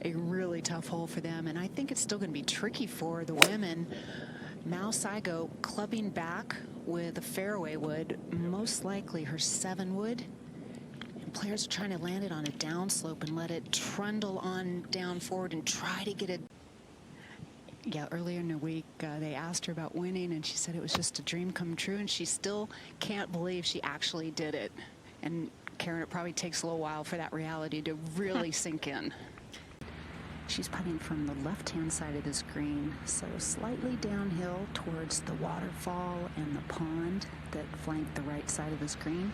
a really tough hole for them, and I think it's still going to be tricky for the women. Saigo clubbing back with a fairway wood, most likely her 7-wood. And players are trying to land it on a downslope and let it trundle on down forward and try to get it. Yeah, earlier in the week, they asked her about winning, and she said it was just a dream come true, and she still can't believe she actually did it. And Karen, it probably takes a little while for that reality to really sink in. She's putting from the left-hand side of this green, so slightly downhill towards the waterfall and the pond that flank the right side of this green.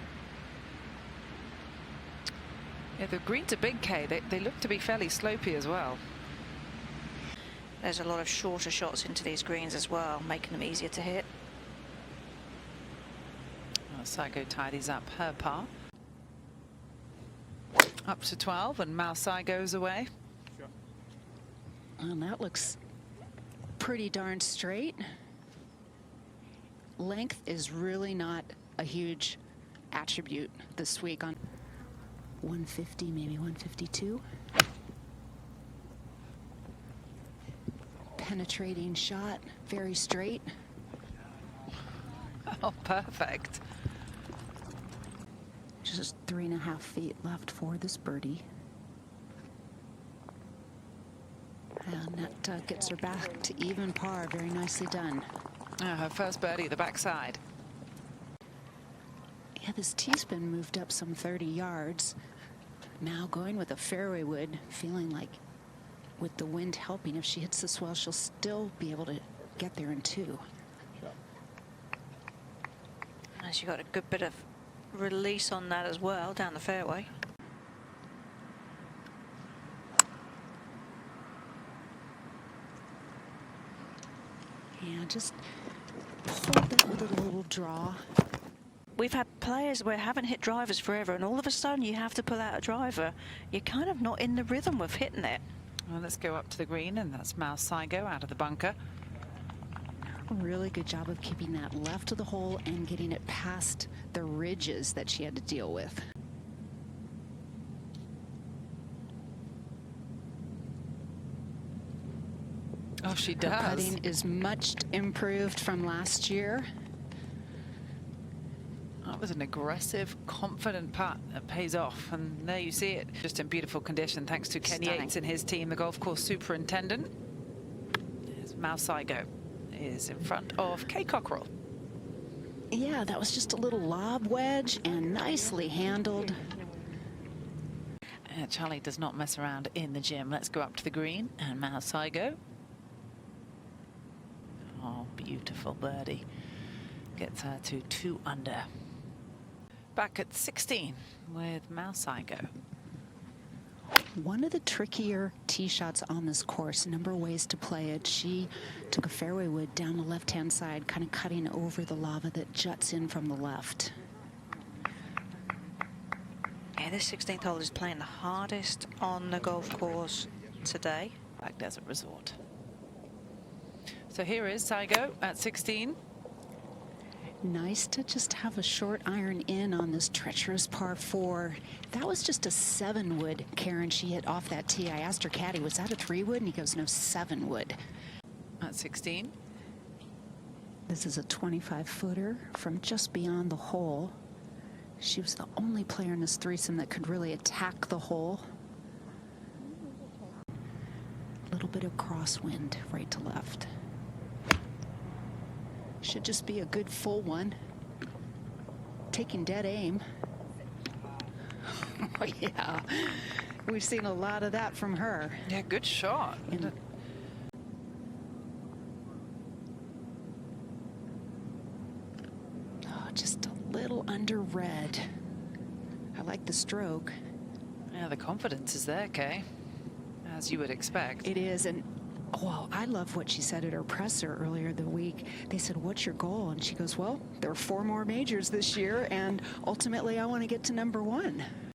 Yeah, the greens are big, Kay. They look to be fairly slopey as well. There's a lot of shorter shots into these greens as well, making them easier to hit. Well, Saigo tidies up her par. Up to 12, and Saigo goes away. Sure. Well, that looks pretty darn straight. Length is really not a huge attribute this week. On 150, maybe 152. Penetrating shot, very straight. Oh, perfect. Just 3.5 feet left for this birdie. And that gets her back to even par. Very nicely done. Her first birdie at the backside. Yeah, this tee spin moved up some 30 yards. Now going with a fairway wood, feeling like with the wind helping, if she hits this well, she'll still be able to get there in 2. And she got a good bit of release on that as well, down the fairway. Yeah, just hold that with a little draw. We've had players where haven't hit drivers forever, and all of a sudden you have to pull out a driver. You're kind of not in the rhythm of hitting it. Well, let's go up to the green, and that's Saigo out of the bunker. A really good job of keeping that left of the hole and getting it past the ridges that she had to deal with. Oh, she Her does. putting is much improved from last year. That was an aggressive, confident putt that pays off, and there you see it. Just in beautiful condition, thanks to Ken Yates and his team, the golf course superintendent. There's Saigo is in front of Kay Cockrell. Yeah, that was just a little lob wedge and nicely handled. Charlie does not mess around in the gym. Let's go up to the green, and Saigo. Oh, beautiful birdie. Gets her to 2 under. Back at 16 with Saigo. One of the trickier tee shots on this course, a number of ways to play it. She took a fairway wood down the left-hand side, kind of cutting over the lava that juts in from the left. Yeah, this 16th hole is playing the hardest on the golf course today. Black Desert Resort. So here is Saigo at 16. Nice to just have a short iron in on this treacherous par 4. That was just a 7-wood, Karen, she hit off that tee. I asked her caddy, was that a 3-wood? And he goes, no, 7-wood. At 16. This is a 25-footer from just beyond the hole. She was the only player in this threesome that could really attack the hole. A little bit of crosswind right to left. Should just be a good full one. Taking dead aim. Oh, yeah. We've seen a lot of that from her. Yeah, good shot. Oh, just a little under red. I like the stroke. Yeah, the confidence is there, Kay, as you would expect. It is, and well, I love what she said at her presser earlier the week. They said, what's your goal? And she goes, well, there are 4 more majors this year, and ultimately I want to get to #1.